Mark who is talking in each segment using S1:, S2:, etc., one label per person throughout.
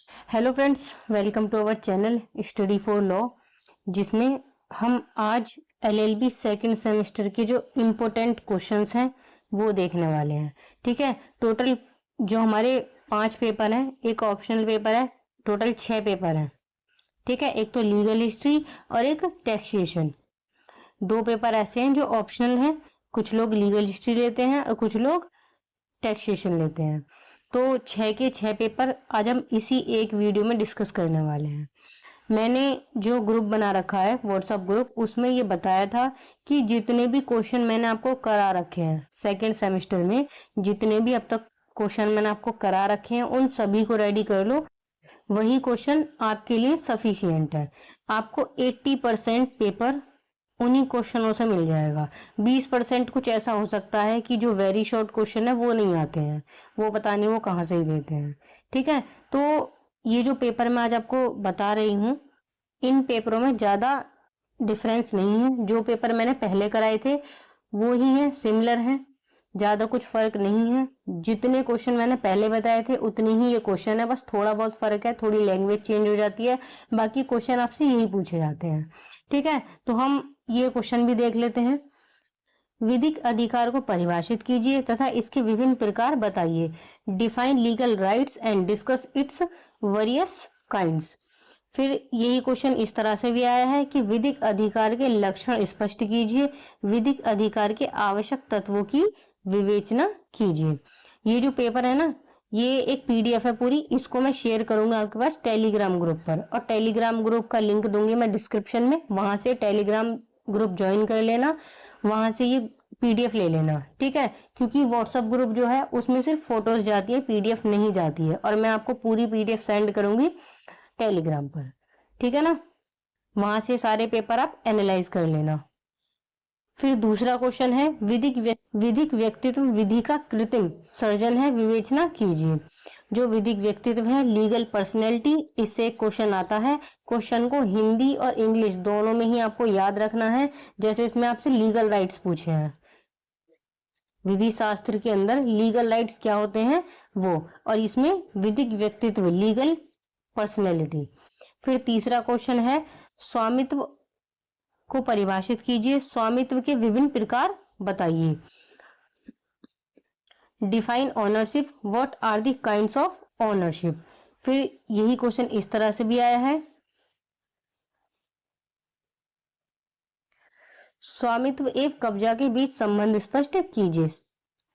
S1: Hello friends, welcome to our channel study for law, जिसमें हम आज एलएलबी सेकंड सेमेस्टर के जो इम्पोर्टेंट क्वेश्चंस हैं वो देखने वाले हैं। ठीक है। टोटल जो हमारे 5 पेपर हैं, एक ऑप्शनल पेपर है, टोटल 6 पेपर हैं। ठीक है। एक तो लीगल हिस्ट्री और एक टैक्सेशन। 2 पेपर ऐसे हैं जो ऑप्शनल हैं, कुछ लोग लीगल हिस्ट्री लेते हैं और कुछ लोग टैक्सेशन लेते हैं। तो 6 के 6 पेपर आज हम इसी एक वीडियो में डिस्कस करने वाले हैं। मैंने जो ग्रुप बना रखा है, व्हाट्सएप ग्रुप, उसमें ये बताया था कि जितने भी क्वेश्चन मैंने आपको करा रखे हैं सेकेंड सेमेस्टर में, जितने भी अब तक क्वेश्चन मैंने आपको करा रखे हैं उन सभी को रेडी कर लो। वही क्वेश्चन आपके लिए सफिशियंट है। आपको 80% पेपर उन्हीं क्वेश्चनों से मिल जाएगा। 20% कुछ ऐसा हो सकता है कि जो वेरी शॉर्ट क्वेश्चन है वो नहीं आते हैं, वो पता नहीं वो कहाँ से ही देते हैं। ठीक है। तो ये जो पेपर मैं आज आपको बता रही हूँ, इन पेपरों में ज्यादा डिफरेंस नहीं है। जो पेपर मैंने पहले कराए थे वो ही है, सिमिलर है, ज्यादा कुछ फर्क नहीं है। जितने क्वेश्चन मैंने पहले बताए थे उतने ही ये क्वेश्चन है, बस थोड़ा बहुत फर्क है, थोड़ी लैंग्वेज चेंज हो जाती है, बाकी क्वेश्चन आपसे यही पूछे जाते हैं। ठीक है। तो हम ये क्वेश्चन भी देख लेते हैं। विधिक अधिकार को परिभाषित कीजिए तथा इसके विभिन्न प्रकार बताइए। Define legal rights and discuss its various kinds. फिर यही क्वेश्चन इस तरह से भी आया है कि विधिक अधिकार के लक्षण स्पष्ट कीजिए। विधिक अधिकार के आवश्यक तत्वों की विवेचना कीजिए। ये जो पेपर है ना, ये एक पीडीएफ है पूरी, इसको मैं शेयर करूंगा आपके पास टेलीग्राम ग्रुप पर, और टेलीग्राम ग्रुप का लिंक दूंगी मैं डिस्क्रिप्शन में, वहां से टेलीग्राम ग्रुप ज्वाइन कर लेना, वहां से ये पीडीएफ ले लेना। ठीक है। क्योंकि व्हाट्सएप ग्रुप जो है उसमें सिर्फ फोटोज जाती है, पीडीएफ नहीं जाती है, और मैं आपको पूरी पीडीएफ सेंड करूंगी टेलीग्राम पर। ठीक है ना। वहां से सारे पेपर आप एनालाइज कर लेना। फिर दूसरा क्वेश्चन है, विधिक व्यक्तित्व विधि का कृत्रिम सर्जन है, विवेचना कीजिए। जो विधिक व्यक्तित्व है, लीगल पर्सनैलिटी, इससे एक क्वेश्चन आता है। क्वेश्चन को हिंदी और इंग्लिश दोनों में ही आपको याद रखना है। जैसे इसमें आपसे लीगल राइट्स पूछे हैं, विधि शास्त्र के अंदर लीगल राइट्स क्या होते हैं वो, और इसमें विधिक व्यक्तित्व लीगल पर्सनैलिटी। फिर तीसरा क्वेश्चन है, स्वामित्व को परिभाषित कीजिए। स्वामित्व के विभिन्न प्रकार बताइए। Define ownership, what are the kinds of ownership. फिर यही क्वेश्चन इस तरह से भी आया है, स्वामित्व एवं कब्जा के बीच संबंध स्पष्ट कीजिए।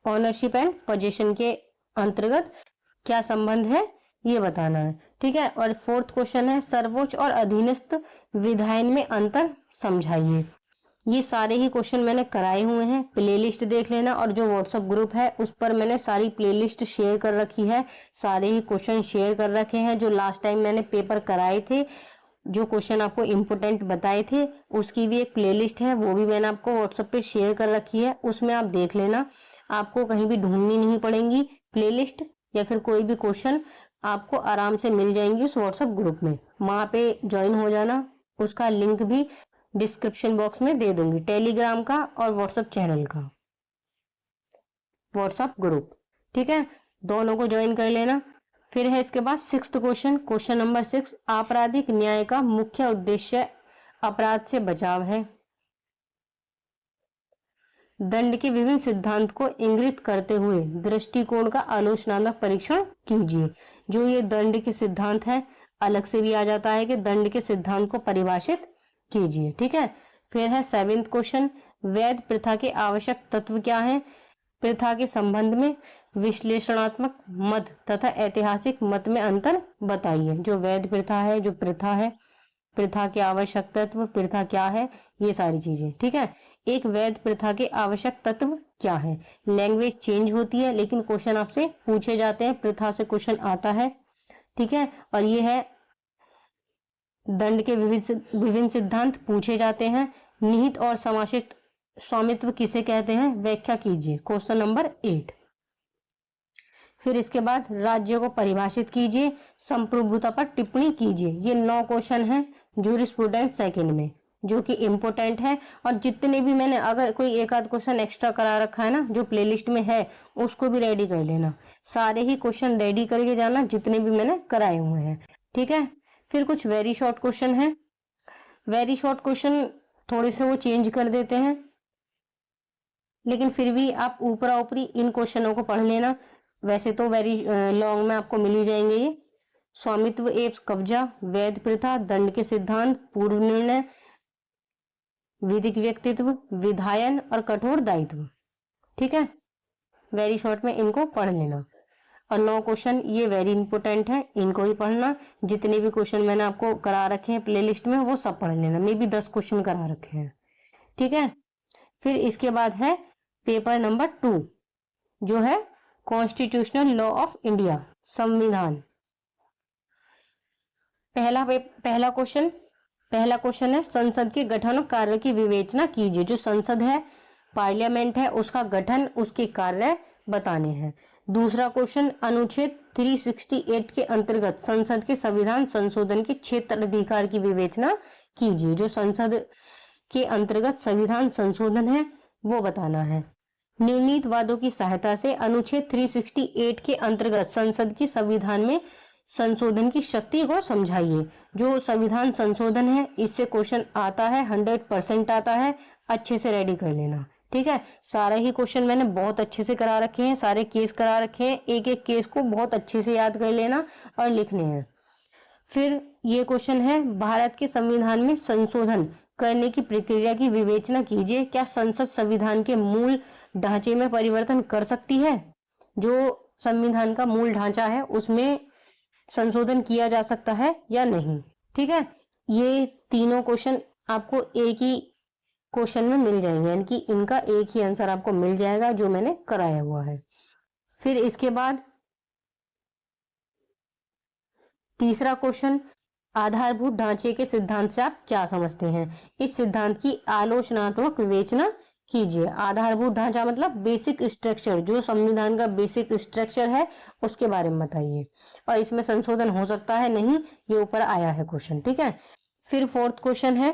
S1: ओनरशिप एंड पोजीशन के अंतर्गत क्या संबंध है ये बताना है। ठीक है। और फोर्थ क्वेश्चन है, सर्वोच्च और अधीनस्थ विधायन में अंतर समझाइए। ये सारे ही क्वेश्चन मैंने कराए हुए हैं, प्लेलिस्ट देख लेना, और जो व्हाट्सएप ग्रुप है उस पर मैंने सारी प्लेलिस्ट शेयर कर रखी है, सारे ही क्वेश्चन शेयर कर रखे हैं। जो लास्ट टाइम मैंने पेपर कराए थे, जो क्वेश्चन आपको इम्पोर्टेंट बताए थे, उसकी भी एक प्लेलिस्ट है, वो भी मैंने आपको व्हाट्सएप पे शेयर कर रखी है, उसमें आप देख लेना। आपको कहीं भी ढूंढनी नहीं पड़ेगी प्लेलिस्ट, या फिर कोई भी क्वेश्चन आपको आराम से मिल जाएंगे उस व्हाट्सएप ग्रुप में, वहां पे ज्वाइन हो जाना। उसका लिंक भी डिस्क्रिप्शन बॉक्स में दे दूंगी, टेलीग्राम का और व्हाट्सएप चैनल का, व्हाट्सएप ग्रुप। ठीक है। दोनों को ज्वाइन कर लेना। फिर है इसके बाद सिक्स्थ क्वेश्चन, क्वेश्चन नंबर 6, आपराधिक न्याय का मुख्य उद्देश्य अपराध से बचाव है। दंड के विभिन्न सिद्धांत को इंगित करते हुए दृष्टिकोण का आलोचनात्मक परीक्षण कीजिए। जो ये दंड के सिद्धांत है, अलग से भी आ जाता है कि दंड के सिद्धांत को परिभाषित कीजिए। ठीक है। फिर है 7th क्वेश्चन, वैध प्रथा के आवश्यक तत्व क्या है। प्रथा के संबंध में विश्लेषणात्मक मत तथा ऐतिहासिक मत में अंतर बताइए। जो वैध प्रथा है, जो प्रथा है, प्रथा के आवश्यक तत्व, प्रथा क्या है, ये सारी चीजें। ठीक है। एक वैध प्रथा के आवश्यक तत्व क्या है। लैंग्वेज चेंज होती है लेकिन क्वेश्चन आपसे पूछे जाते हैं, प्रथा से क्वेश्चन आता है। ठीक है। और ये है दंड के विभिन्न सिद्धांत पूछे जाते हैं। निहित और समाश्रित स्वामित्व किसे कहते हैं, व्याख्या कीजिए, क्वेश्चन नंबर 8। फिर इसके बाद राज्य को परिभाषित कीजिए, संप्रभुता पर टिप्पणी कीजिए। ये 9 क्वेश्चन हैं जूरिस्प्रूडेंस सेकंड में। जो कि इम्पोर्टेंट है। और जितने भी मैंने अगर कोई एक आध क्वेश्चन एक्स्ट्रा करा रखा है ना जो प्लेलिस्ट में है, उसको भी रेडी कर लेना। सारे ही क्वेश्चन रेडी करके जाना जितने भी मैंने कराए हुए हैं, ठीक है। फिर कुछ वेरी शॉर्ट क्वेश्चन है। वेरी शॉर्ट क्वेश्चन थोड़े से वो चेंज कर देते हैं, लेकिन फिर भी आप ऊपरा ऊपरी इन क्वेश्चनों को पढ़ लेना। वैसे तो वेरी लॉन्ग में आपको मिल ही जाएंगे ये। स्वामित्व एवं कब्जा, वैध प्रथा, दंड के सिद्धांत, पूर्व निर्णय, विधिक व्यक्तित्व, विधायन और कठोर दायित्व, ठीक है। वेरी शॉर्ट में इनको पढ़ लेना। और 9 क्वेश्चन ये वेरी इंपॉर्टेंट है, इनको ही पढ़ना। जितने भी क्वेश्चन मैंने आपको करा रखे हैं प्लेलिस्ट में वो सब पढ़ लेना। मे भी 10 क्वेश्चन करा रखे हैं, ठीक है। फिर इसके बाद है पेपर नंबर 2 जो है कॉन्स्टिट्यूशनल लॉ ऑफ इंडिया, संविधान। पहला क्वेश्चन है संसद के गठन और कार्य की विवेचना कीजिए। जो संसद है, पार्लियामेंट है, उसका गठन, उसके कार्य बताने हैं। दूसरा क्वेश्चन अनुच्छेद 368 के अंतर्गत संसद के संविधान संशोधन के क्षेत्र अधिकार की विवेचना कीजिए। जो संसद के अंतर्गत संविधान संशोधन है वो बताना है। निर्णीत वादों की सहायता से अनुच्छेद 368 के अंतर्गत संसद के संविधान में संशोधन की शक्ति को समझाइए। जो संविधान संशोधन है इससे क्वेश्चन आता है, 100% आता है, अच्छे से रेडी कर लेना, ठीक है। सारे ही क्वेश्चन मैंने बहुत अच्छे से करा रखे हैं, सारे केस करा रखे हैं, एक एक केस को बहुत अच्छे से याद कर लेना और लिखने हैं। फिर ये क्वेश्चन है भारत के संविधान में संशोधन करने की प्रक्रिया की विवेचना कीजिए। क्या संसद संविधान के मूल ढांचे में परिवर्तन कर सकती है? जो संविधान का मूल ढांचा है उसमें संशोधन किया जा सकता है या नहीं, ठीक है। ये तीनों क्वेश्चन आपको एक ही क्वेश्चन में मिल जाएंगे, यानी कि इनका एक ही आंसर आपको मिल जाएगा जो मैंने कराया हुआ है। फिर इसके बाद तीसरा क्वेश्चन, आधारभूत ढांचे के सिद्धांत से आप क्या समझते हैं? इस सिद्धांत की आलोचनात्मक विवेचना कीजिए। आधारभूत ढांचा मतलब बेसिक स्ट्रक्चर, जो संविधान का बेसिक स्ट्रक्चर है उसके बारे में बताइए। और इसमें संशोधन हो सकता है नहीं, ये ऊपर आया है क्वेश्चन, ठीक है। फिर फोर्थ क्वेश्चन है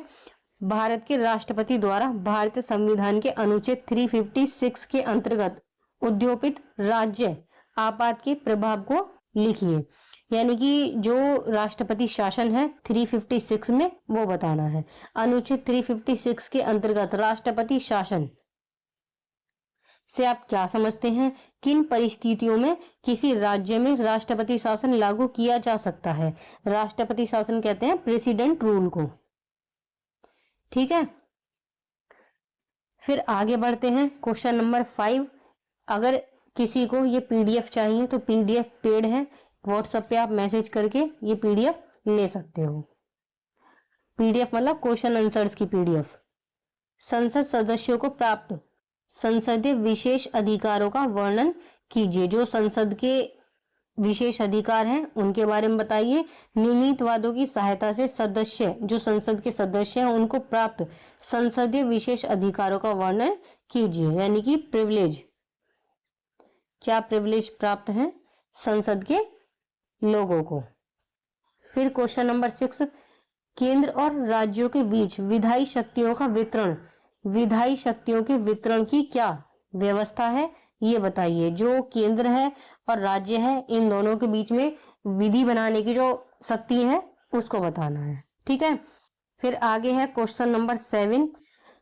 S1: भारत के राष्ट्रपति द्वारा भारतीय संविधान के अनुच्छेद 356 के अंतर्गत उद्योपित राज्य आपात के प्रभाव को लिखिए। यानी कि जो राष्ट्रपति शासन है 356 में वो बताना है। अनुच्छेद 356 के अंतर्गत राष्ट्रपति शासन से आप क्या समझते हैं? किन परिस्थितियों में किसी राज्य में राष्ट्रपति शासन लागू किया जा सकता है? राष्ट्रपति शासन कहते हैं प्रेसिडेंट रूल को, ठीक है। फिर आगे बढ़ते हैं क्वेश्चन नंबर 5। अगर किसी को ये पीडीएफ चाहिए तो पीडीएफ पेड है, व्हाट्सएप पे आप मैसेज करके ये पीडीएफ ले सकते हो। पीडीएफ मतलब क्वेश्चन आंसर्स की पीडीएफ। संसद सदस्यों को प्राप्त संसदीय विशेष अधिकारों का वर्णन कीजिए। जो संसद के विशेष अधिकार हैं उनके बारे में बताइए। निर्णीत वादों की सहायता से सदस्य, जो संसद के सदस्य हैं, उनको प्राप्त संसदीय विशेष अधिकारों का वर्णन कीजिए। यानी कि प्रिविलेज, क्या प्रिविलेज प्राप्त है संसद के लोगों को। फिर क्वेश्चन नंबर 6, केंद्र और राज्यों के बीच विधायी शक्तियों का वितरण, विधायी शक्तियों के वितरण की क्या व्यवस्था है ये बताइए। जो केंद्र है और राज्य है इन दोनों के बीच में विधि बनाने की जो शक्ति है उसको बताना है, ठीक है। फिर आगे है क्वेश्चन नंबर 7,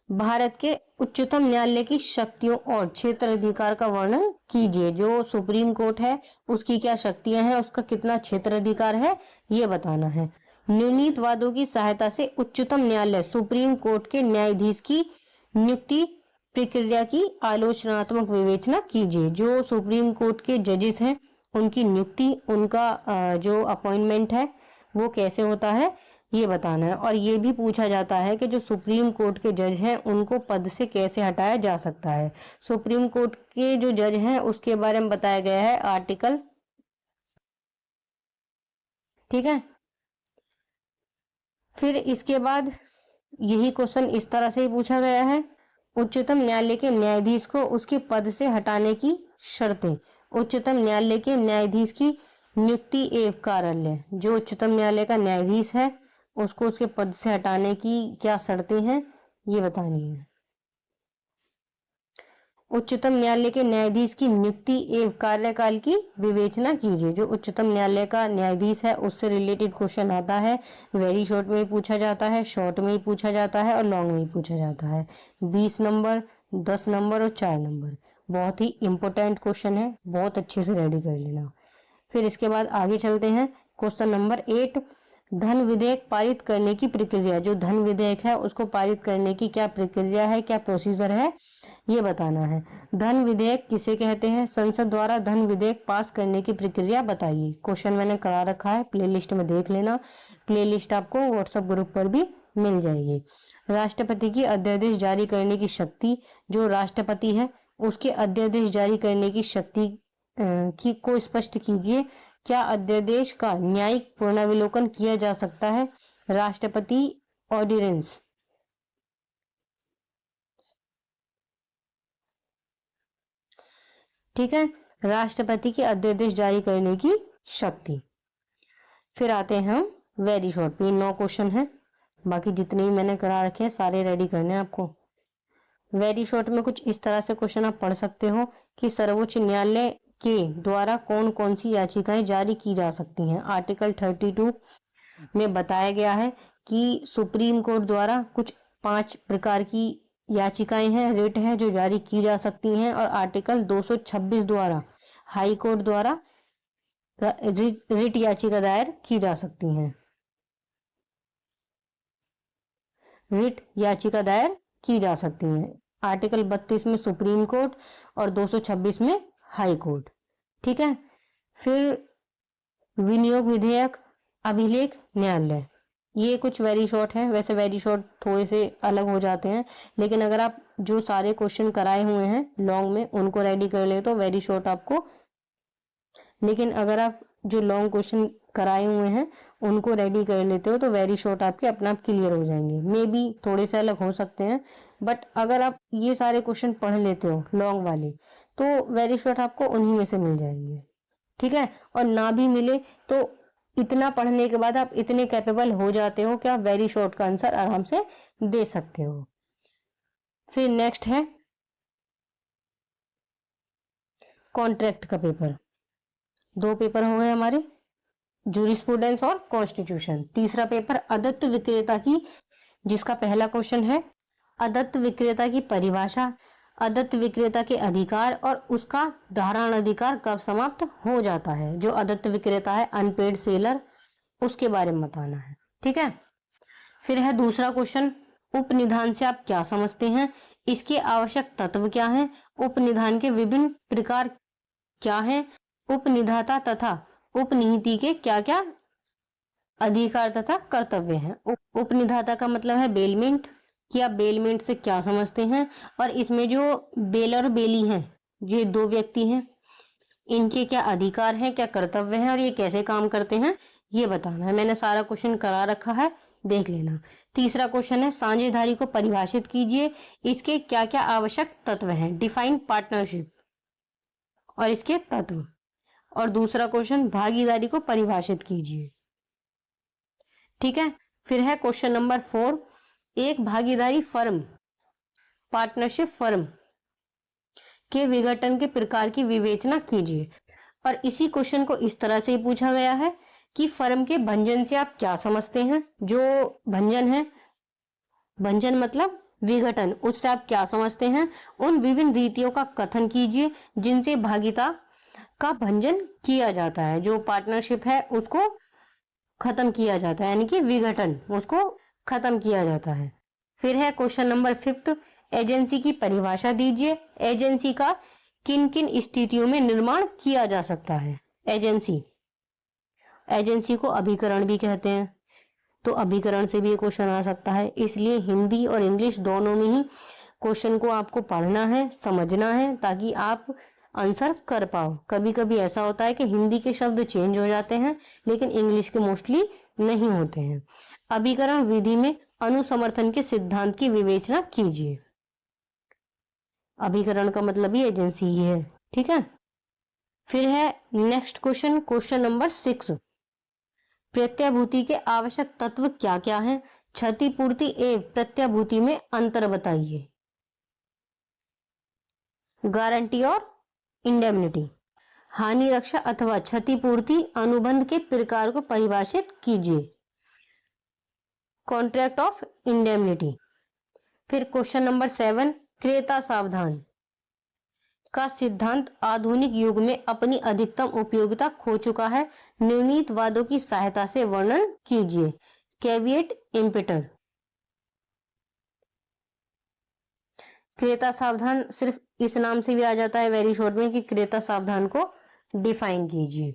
S1: भारत के उच्चतम न्यायालय की शक्तियों और क्षेत्र अधिकार का वर्णन कीजिए। जो सुप्रीम कोर्ट है उसकी क्या शक्तियां हैं, उसका कितना क्षेत्र अधिकार है ये बताना है। निर्णीत वादों की सहायता से उच्चतम न्यायालय सुप्रीम कोर्ट के न्यायाधीश की नियुक्ति प्रक्रिया की आलोचनात्मक विवेचना कीजिए। जो सुप्रीम कोर्ट के जजेस हैं उनकी नियुक्ति, उनका जो अपॉइंटमेंट है वो कैसे होता है ये बताना है। और ये भी पूछा जाता है कि जो सुप्रीम कोर्ट के जज हैं उनको पद से कैसे हटाया जा सकता है। सुप्रीम कोर्ट के जो जज हैं उसके बारे में बताया गया है आर्टिकल, ठीक है। फिर इसके बाद यही क्वेश्चन इस तरह से ही पूछा गया है, उच्चतम न्यायालय के न्यायाधीश को उसके पद से हटाने की शर्तें। उच्चतम न्यायालय के न्यायाधीश की नियुक्ति एवं कार्यालय, जो उच्चतम न्यायालय का न्यायाधीश है उसको उसके पद से हटाने की क्या शर्तें हैं ये बतानी है। उच्चतम न्यायालय के न्यायाधीश की नियुक्ति एवं कार्यकाल की विवेचना कीजिए। जो उच्चतम न्यायालय का न्यायाधीश है उससे रिलेटेड क्वेश्चन आता है, वेरी शॉर्ट में ही पूछा जाता है, शॉर्ट में ही पूछा जाता है और लॉन्ग में ही पूछा जाता है। 20 नंबर, 10 नंबर और 4 नंबर। बहुत ही इंपॉर्टेंट क्वेश्चन है, बहुत अच्छे से रेडी कर लेना। फिर इसके बाद आगे चलते हैं। क्वेश्चन नंबर 8, धन विधेयक पारित करने की प्रक्रिया। जो धन विधेयक है उसको पारित करने की क्या प्रक्रिया है, क्या प्रोसीजर है, ये बताना है। धन विधेयक किसे कहते हैं? संसद द्वारा धन विधेयक पास करने की प्रक्रिया बताइए। क्वेश्चन मैंने करा रखा है, प्लेलिस्ट में देख लेना। प्लेलिस्ट आपको व्हाट्सएप ग्रुप पर भी मिल जाएगी। राष्ट्रपति की अध्यादेश जारी करने की शक्ति। जो राष्ट्रपति है उसके अध्यादेश जारी करने की शक्ति की को स्पष्ट कीजिए। क्या अध्यादेश का न्यायिक पुनर्विलोकन किया जा सकता है? राष्ट्रपति ऑर्डिनेंस। ठीक है, राष्ट्रपति के अध्यादेश जारी करने की शक्ति। फिर आते हैं हम वेरी शॉर्ट पे। 9 क्वेश्चन है, बाकी जितने भी मैंने करा रखे हैं सारे रेडी करने हैं आपको। वेरी शॉर्ट में कुछ इस तरह से क्वेश्चन आप पढ़ सकते हो कि सर्वोच्च न्यायालय के द्वारा कौन कौन सी याचिकाएं जारी की जा सकती हैं। आर्टिकल 32 में बताया गया है कि सुप्रीम कोर्ट द्वारा कुछ 5 प्रकार की याचिकाएं हैं, रिट है जो जारी की जा सकती हैं। और आर्टिकल 226 द्वारा हाई कोर्ट द्वारा रिट याचिका दायर की जा सकती हैं। रिट याचिका दायर की जा सकती हैं। आर्टिकल 32 में सुप्रीम कोर्ट और 226 में हाई कोर्ट। ठीक है, फिर विनियोग विधेयक, अभिलेख न्यायालय, ये कुछ वेरी शॉर्ट है। वैसे वेरी शॉर्ट थोड़े से अलग हो जाते हैं, लेकिन अगर आप जो सारे क्वेश्चन कराए हुए हैं लॉन्ग में उनको रेडी कर ले तो वेरी शॉर्ट आपको, लेकिन अगर आप जो लॉन्ग क्वेश्चन कराए हुए हैं उनको रेडी कर लेते हो तो वेरी शॉर्ट आपके अपने आप क्लियर हो जाएंगे। मे बी थोड़े से अलग हो सकते हैं, बट अगर आप ये सारे क्वेश्चन पढ़ लेते हो लॉन्ग वाले तो वेरी शॉर्ट आपको उन्हीं में से मिल जाएंगे। ठीक है, और ना भी मिले तो इतना पढ़ने के बाद आप इतने कैपेबल हो जाते हो कि आप वेरी शॉर्ट का आंसर आराम से दे सकते हो। फिर नेक्स्ट है कॉन्ट्रैक्ट का पेपर। 2 पेपर हो गए हमारे, जूरिस्प्रूडेंस और कॉन्स्टिट्यूशन। तीसरा पेपर अदत्त विक्रेता की, जिसका पहला क्वेश्चन है अदत्त विक्रेता की परिभाषा, अदत्त विक्रेता के अधिकार और उसका धारण अधिकार कब समाप्त हो जाता है। जो अदत्त विक्रेता है अनपेड सेलर, उसके बारे में बताना है। ठीक है, फिर है दूसरा क्वेश्चन, उपनिधान से आप क्या समझते हैं, इसके आवश्यक तत्व क्या हैं, उपनिधान के विभिन्न प्रकार क्या हैं, उपनिधाता तथा उपनिहिती के क्या क्या अधिकार तथा कर्तव्य हैं। उपनिधाता का मतलब है बेलमेंट, कि आप बेलमेंट से क्या समझते हैं, और इसमें जो बेलर बेली हैं, ये 2 व्यक्ति हैं, इनके क्या अधिकार हैं, क्या कर्तव्य हैं और ये कैसे काम करते हैं ये बताना है। मैंने सारा क्वेश्चन करा रखा है, देख लेना। तीसरा क्वेश्चन है साझेदारी को परिभाषित कीजिए, इसके क्या क्या आवश्यक तत्व हैं, डिफाइन पार्टनरशिप और इसके तत्व। और दूसरा क्वेश्चन भागीदारी को परिभाषित कीजिए। ठीक है, फिर है क्वेश्चन नंबर 4, एक भागीदारी फर्म, पार्टनरशिप फर्म के विघटन के प्रकार की विवेचना कीजिए। और इसी क्वेश्चन को इस तरह से ही पूछा गया है कि फर्म के भंजन से आप क्या समझते हैं। जो भंजन है, भंजन मतलब विघटन, उससे आप क्या समझते हैं, उन विभिन्न रीतियों का कथन कीजिए जिनसे भागीदारी का भंजन किया जाता है। जो पार्टनरशिप है उसको खत्म किया जाता है, यानी कि विघटन, उसको खत्म किया जाता है। फिर है क्वेश्चन नंबर 5, एजेंसी की परिभाषा दीजिए, एजेंसी का किन किन स्थितियों में निर्माण किया जा सकता है। एजेंसी को अभिकरण भी कहते हैं, तो अभिकरण से भी क्वेश्चन आ सकता है। इसलिए हिंदी और इंग्लिश दोनों में ही क्वेश्चन को आपको पढ़ना है, समझना है, ताकि आप आंसर कर पाओ। कभी कभी ऐसा होता है कि हिंदी के शब्द चेंज हो जाते हैं लेकिन इंग्लिश के मोस्टली नहीं होते हैं। अभिकरण विधि में अनुसमर्थन के सिद्धांत की विवेचना कीजिए। अभिकरण का मतलब ही एजेंसी ही है। ठीक है, फिर है नेक्स्ट क्वेश्चन, क्वेश्चन नंबर 6, प्रत्याभूति के आवश्यक तत्व क्या क्या हैं? क्षतिपूर्ति एवं प्रत्याभूति में अंतर बताइए। गारंटी और इंडेमनिटी। हानि रक्षा अथवा क्षतिपूर्ति अनुबंध के प्रकार को परिभाषित कीजिए। Contract of indemnity. फिर क्वेश्चन नंबर 7, क्रेता सावधान का सिद्धांत आधुनिक युग में अपनी अधिकतम उपयोगिता खो चुका है। निर्णीत वादों की सहायता से वर्णन कीजिए। कैविएट इम्पेटर। क्रेता सावधान सिर्फ इस नाम से भी आ जाता है वेरी शॉर्ट में कि क्रेता सावधान को डिफाइन कीजिए।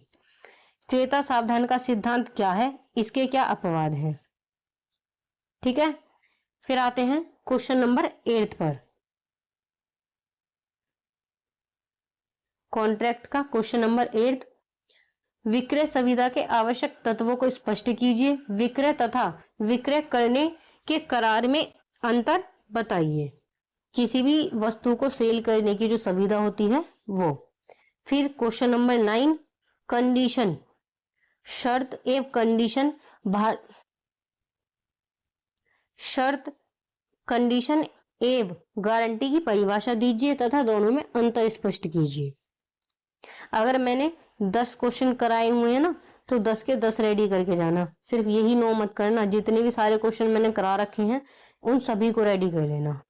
S1: क्रेता सावधान का सिद्धांत क्या है, इसके क्या अपवाद हैं? ठीक है, फिर आते हैं क्वेश्चन नंबर 8 पर। कॉन्ट्रैक्ट का क्वेश्चन नंबर 8, विक्रय संविदा के आवश्यक तत्वों को स्पष्ट कीजिए। विक्रय तथा विक्रय करने के करार में अंतर बताइए। किसी भी वस्तु को सेल करने की जो संविदा होती है वो। फिर क्वेश्चन नंबर 9, कंडीशन, शर्त एवं कंडीशन, शर्त, कंडीशन एवं गारंटी की परिभाषा दीजिए तथा दोनों में अंतर स्पष्ट कीजिए। अगर मैंने 10 क्वेश्चन कराए हुए हैं ना, तो 10 के 10 रेडी करके जाना। सिर्फ यही 9 मत करना, जितने भी सारे क्वेश्चन मैंने करा रखे हैं उन सभी को रेडी कर लेना।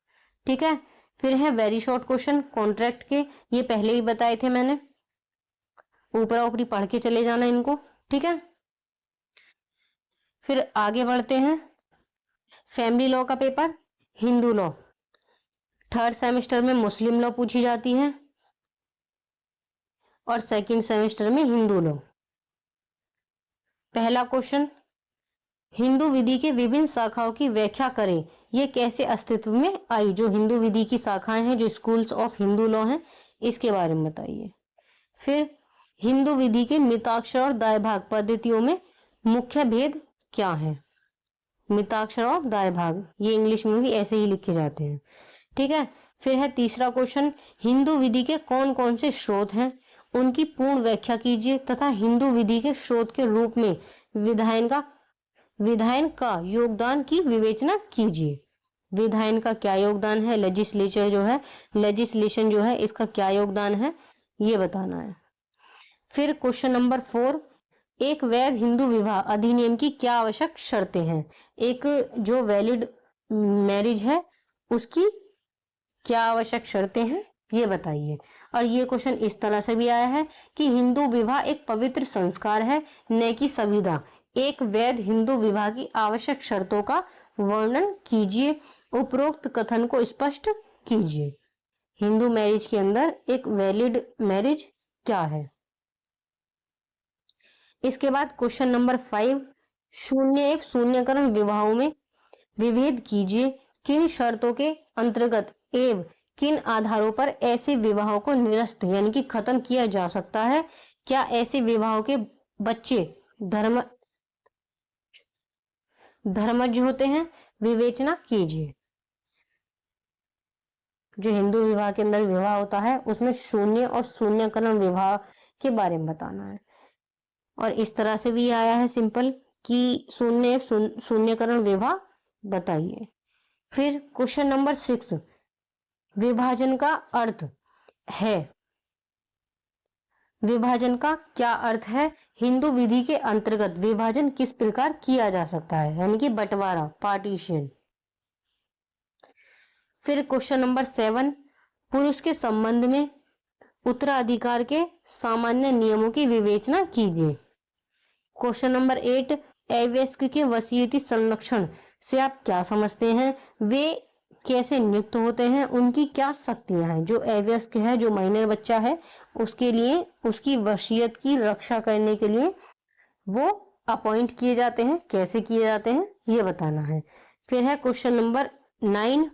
S1: ठीक है, फिर है वेरी शॉर्ट क्वेश्चन कॉन्ट्रैक्ट के, ये पहले ही बताए थे मैंने, ऊपरा ऊपरी पढ़ के चले जाना इनको। ठीक है, फिर आगे बढ़ते हैं। फैमिली लॉ का paper, Hindu law, third semester में मुस्लिम लॉ पूछी जाती है और सेकंड सेमेस्टर में हिंदू लॉ। पहला क्वेश्चन, हिंदू विधि के विभिन्न शाखाओं की व्याख्या करें, ये कैसे अस्तित्व में आई? जो हिंदू विधि की शाखाएं हैं, जो स्कूल्स ऑफ हिंदू लॉ हैं, इसके बारे में बताइए। फिर हिंदू विधि के मिताक्षर और दायभाग पद्धतियों में मुख्य भेद क्या है? मिताक्षर और दायभाग, ये इंग्लिश में भी ऐसे ही लिखे जाते हैं। ठीक है, फिर है तीसरा क्वेश्चन, हिंदू विधि के कौन कौन से स्रोत हैं, उनकी पूर्ण व्याख्या कीजिए तथा हिंदू विधि के स्रोत के रूप में विधायन का योगदान की विवेचना कीजिए। विधायन का क्या योगदान है, लेजिस्लेशन जो है इसका क्या योगदान है, ये बताना है। फिर क्वेश्चन नंबर 4, एक वैध हिंदू विवाह अधिनियम की क्या आवश्यक शर्तें हैं? एक जो वैलिड मैरिज है उसकी क्या आवश्यक शर्तें हैं, ये बताइए। और ये क्वेश्चन इस तरह से भी आया है कि हिंदू विवाह एक पवित्र संस्कार है, न कि संविदा। एक वैध हिंदू विवाह की आवश्यक शर्तों का वर्णन कीजिए। उपरोक्त कथन को स्पष्ट कीजिए। हिंदू मैरिज के अंदर एक वैलिड मैरिज क्या है? इसके बाद क्वेश्चन नंबर 5, शून्य एवं शून्यकरण विवाहों में विभेद कीजिए। किन शर्तों के अंतर्गत एवं किन आधारों पर ऐसे विवाहों को निरस्त यानी कि खत्म किया जा सकता है? क्या ऐसे विवाहों के बच्चे धर्मज होते हैं? विवेचना कीजिए। जो हिंदू विवाह के अंदर विवाह होता है उसमें शून्य और शून्यकरण विवाह के बारे में बताना है। और इस तरह से भी आया है सिंपल कि शून्य शून्यकरण विवाह बताइए। फिर क्वेश्चन नंबर 6, विभाजन का अर्थ है। विभाजन का क्या अर्थ है? हिंदू विधि के अंतर्गत विभाजन किस प्रकार किया जा सकता है, यानी कि बंटवारा, पार्टीशन। फिर क्वेश्चन नंबर 7, पुरुष के संबंध में उत्तराधिकार के सामान्य नियमों की विवेचना कीजिए। क्वेश्चन नंबर 8, अवयस्क के वसीयती संरक्षण से आप क्या समझते हैं? वे कैसे नियुक्त होते हैं? उनकी क्या शक्तियां हैं? जो अवयस्क है, जो माइनर बच्चा है, उसके लिए उसकी वसीयत की रक्षा करने के लिए वो अपॉइंट किए जाते हैं। कैसे किए जाते हैं ये बताना है। फिर है क्वेश्चन नंबर 9,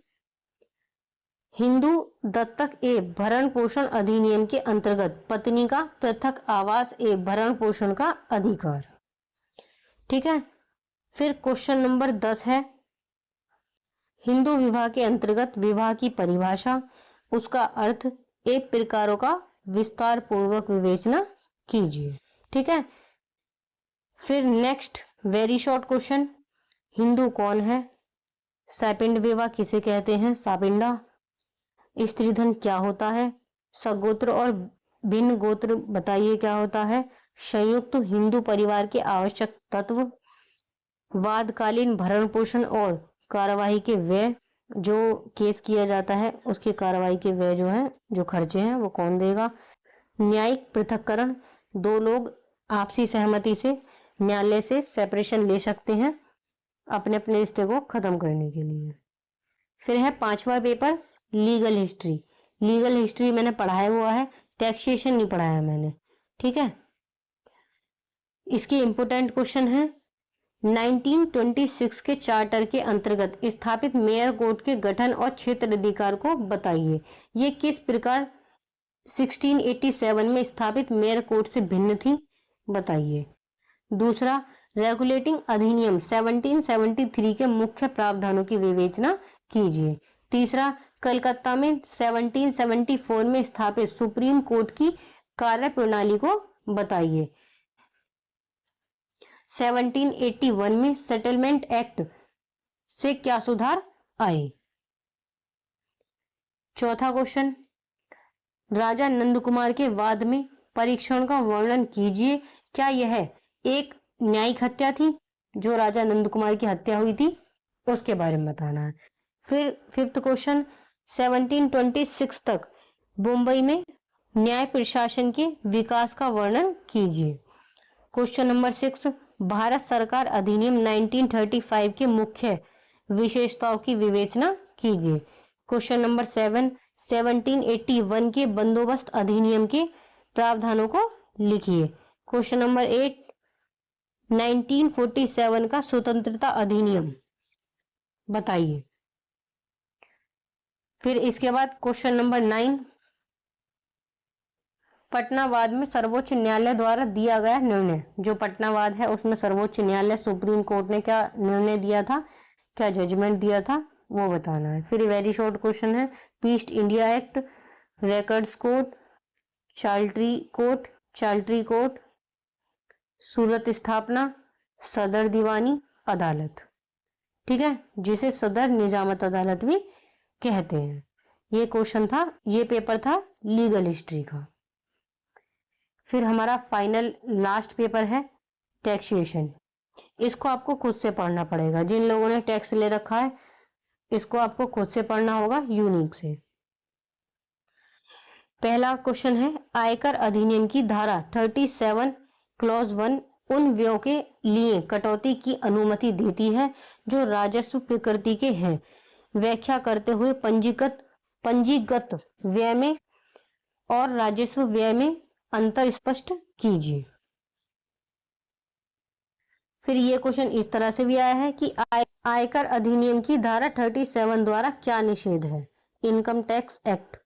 S1: हिंदू दत्तक एवं भरण पोषण अधिनियम के अंतर्गत पत्नी का पृथक आवास एवं भरण पोषण का अधिकार। ठीक है, फिर क्वेश्चन नंबर 10 है, हिंदू विवाह के अंतर्गत विवाह की परिभाषा, उसका अर्थ एक प्रकारों का विस्तार पूर्वक विवेचना कीजिए। ठीक है, फिर next very short question, Hindu कौन है? सैपिंड विवाह किसे कहते हैं? सापिंडा। स्त्रीधन क्या होता है? सगोत्र और भिन्न गोत्र बताइए क्या होता है? संयुक्त हिंदू परिवार के आवश्यक तत्व। वादकालीन भरण पोषण और कार्यवाही के व्यय, जो केस किया जाता है उसकी कार्यवाही के व्यय जो है, जो खर्चे हैं वो कौन देगा? न्यायिक पृथक्करण, दो लोग आपसी सहमति से न्यायालय से सेपरेशन ले सकते हैं अपने अपने रिश्ते को खत्म करने के लिए। फिर है पांचवा paper, legal history. Legal history मैंने पढ़ाया हुआ है, टैक्सेशन नहीं पढ़ाया मैंने, ठीक है। इसके इंपोर्टेंट क्वेश्चन है, 1926 के चार्टर के अंतर्गत स्थापित मेयर कोर्ट के गठन और क्षेत्र अधिकार को बताइए। ये किस प्रकार 1687 में स्थापित मेयर कोर्ट से भिन्न थी, बताइए। दूसरा, रेगुलेटिंग अधिनियम 1773 के मुख्य प्रावधानों की विवेचना कीजिए। तीसरा, कलकत्ता में 1774 में स्थापित सुप्रीम कोर्ट की कार्य प्रणाली को बताइए। 1781 में सेटलमेंट एक्ट से क्या सुधार आए? चौथा क्वेश्चन, राजा नंद कुमार के वाद में परीक्षण का वर्णन कीजिए। क्या यह एक न्यायिक हत्या थी? जो राजा नंद कुमार की हत्या हुई थी उसके बारे में बताना है। फिर फिफ्थ क्वेश्चन, 1726 तक मुंबई में न्याय प्रशासन के विकास का वर्णन कीजिए। क्वेश्चन नंबर 6, भारत सरकार अधिनियम 1935 के मुख्य विशेषताओं की विवेचना कीजिए। क्वेश्चन नंबर 7, 1781 के बंदोबस्त अधिनियम के प्रावधानों को लिखिए। क्वेश्चन नंबर 8, 1947 का स्वतंत्रता अधिनियम बताइए। फिर इसके बाद क्वेश्चन नंबर 9, पटनावाद में सर्वोच्च न्यायालय द्वारा दिया गया निर्णय। जो पटनावाद है उसमें सर्वोच्च न्यायालय सुप्रीम कोर्ट ने क्या निर्णय दिया था, क्या जजमेंट दिया था, वो बताना है। फिर वेरी शॉर्ट क्वेश्चन है, East India Act, records court, चार्टरी कोर्ट, सूरत स्थापना, सदर दीवानी अदालत, ठीक है, जिसे सदर निजामत अदालत भी कहते हैं। ये क्वेश्चन था, ये पेपर था लीगल हिस्ट्री का। फिर हमारा फाइनल लास्ट पेपर है टैक्सेशन। इसको आपको खुद से पढ़ना पड़ेगा। जिन लोगों ने टैक्स ले रखा है इसको आपको खुद से पढ़ना होगा यूनिक से। पहला क्वेश्चन है, आयकर अधिनियम की धारा 37 क्लॉज 1 उन व्ययों के लिए कटौती की अनुमति देती है जो राजस्व प्रकृति के हैं। व्याख्या करते हुए पंजीगत व्यय में और राजस्व व्यय में अंतर स्पष्ट कीजिए। फिर ये क्वेश्चन इस तरह से भी आया है कि आयकर अधिनियम की धारा 37 द्वारा क्या निषेध है? Income tax act.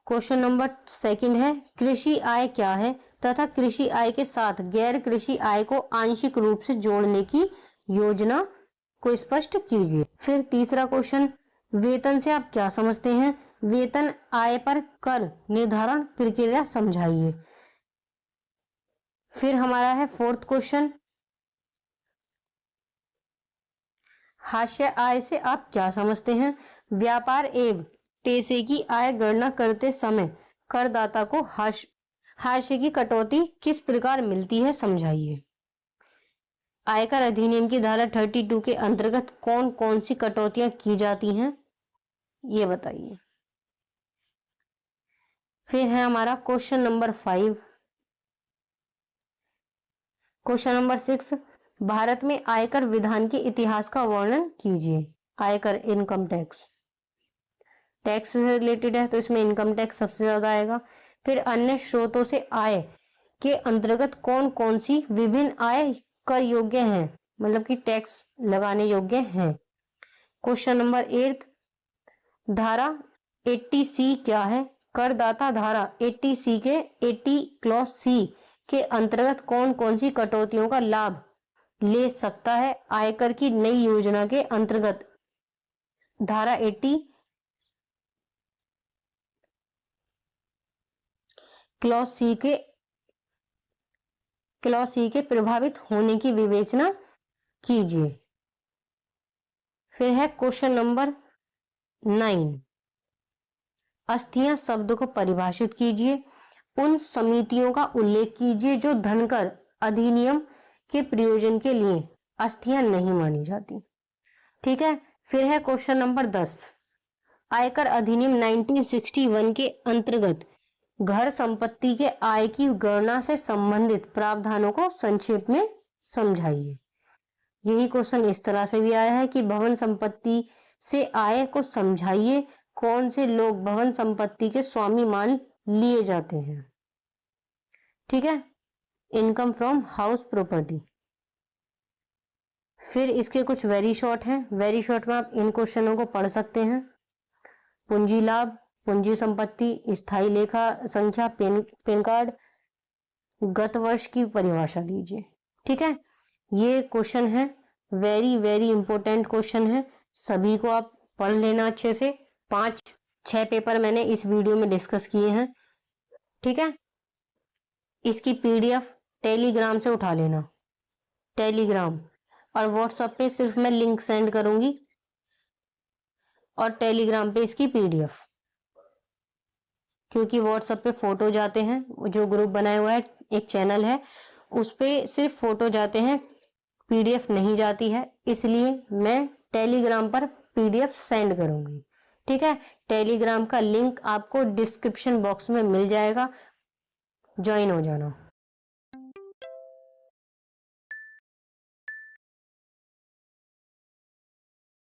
S1: Question number 2 है, कृषि आय क्या है तथा कृषि आय के साथ गैर कृषि आय को आंशिक रूप से जोड़ने की योजना को स्पष्ट कीजिए। फिर तीसरा क्वेश्चन, वेतन से आप क्या समझते हैं? वेतन आय पर कर निर्धारण प्रक्रिया समझाइए। फिर हमारा है 4th क्वेश्चन, हास्य आय से आप क्या समझते हैं? व्यापार एवं पैसे की आय गणना करते समय करदाता को हास्य की कटौती किस प्रकार मिलती है, समझाइए। आयकर अधिनियम की धारा 32 के अंतर्गत कौन कौन सी कटौतियां की जाती हैं, ये बताइए। फिर है हमारा question number 5। Question number 6, Bharat में आयकर विधान के इतिहास का वर्णन कीजिए। आयकर इनकम टैक्स से रिलेटेड है तो इसमें इनकम टैक्स सबसे ज्यादा आएगा। फिर अन्य स्रोतों से आय के अंतर्गत कौन कौन सी विभिन्न आय कर योग्य हैं, मतलब कि टैक्स लगाने योग्य हैं। क्वेश्चन नंबर 8, धारा 80C क्या है? करदाता धारा 80C के 80 क्लॉज C के अंतर्गत कौन कौन सी कटौतियों का लाभ ले सकता है? आयकर की नई योजना के अंतर्गत धारा 80 क्लॉज C के क्लॉज सी के प्रभावित होने की विवेचना कीजिए। फिर है क्वेश्चन नंबर 9, अस्थियां शब्द को परिभाषित कीजिए। उन समितियों का उल्लेख कीजिए जो धनकर अधिनियम के प्रयोजन के लिए अस्थियां नहीं मानी जाती। ठीक है। फिर है क्वेश्चन नंबर 10, आयकर अधिनियम 1961 के अंतर्गत घर संपत्ति के आय की गणना से संबंधित प्रावधानों को संक्षेप में समझाइए। यही क्वेश्चन इस तरह से भी आया है कि भवन संपत्ति से आय को समझाइए, कौन से लोग भवन संपत्ति के स्वामी मान लिए जाते हैं। ठीक है, इनकम फ्रॉम हाउस प्रॉपर्टी। फिर इसके कुछ वेरी शॉर्ट हैं, वेरी शॉर्ट में आप इन क्वेश्चनों को पढ़ सकते हैं। पूंजी लाभ, पूंजी संपत्ति, स्थायी लेखा संख्या, पैन कार्ड, गत वर्ष की परिभाषा दीजिए। ठीक है, ये क्वेश्चन है, वेरी वेरी इंपॉर्टेंट क्वेश्चन है, सभी को आप पढ़ लेना अच्छे से। 5-6 पेपर मैंने इस वीडियो में डिस्कस किए हैं। ठीक है, इसकी पीडीएफ टेलीग्राम से उठा लेना, टेलीग्राम, और व्हाट्सएप पे सिर्फ मैं लिंक सेंड करूंगी और टेलीग्राम पे इसकी पीडीएफ, क्योंकि व्हाट्सएप पे फोटो जाते हैं, जो ग्रुप बनाया हुआ है, एक चैनल है, उस पे सिर्फ फोटो जाते हैं, पीडीएफ नहीं जाती है, इसलिए मैं टेलीग्राम पर पीडीएफ सेंड करूंगी। ठीक है, टेलीग्राम का लिंक आपको डिस्क्रिप्शन बॉक्स में मिल जाएगा, ज्वाइन हो जाना।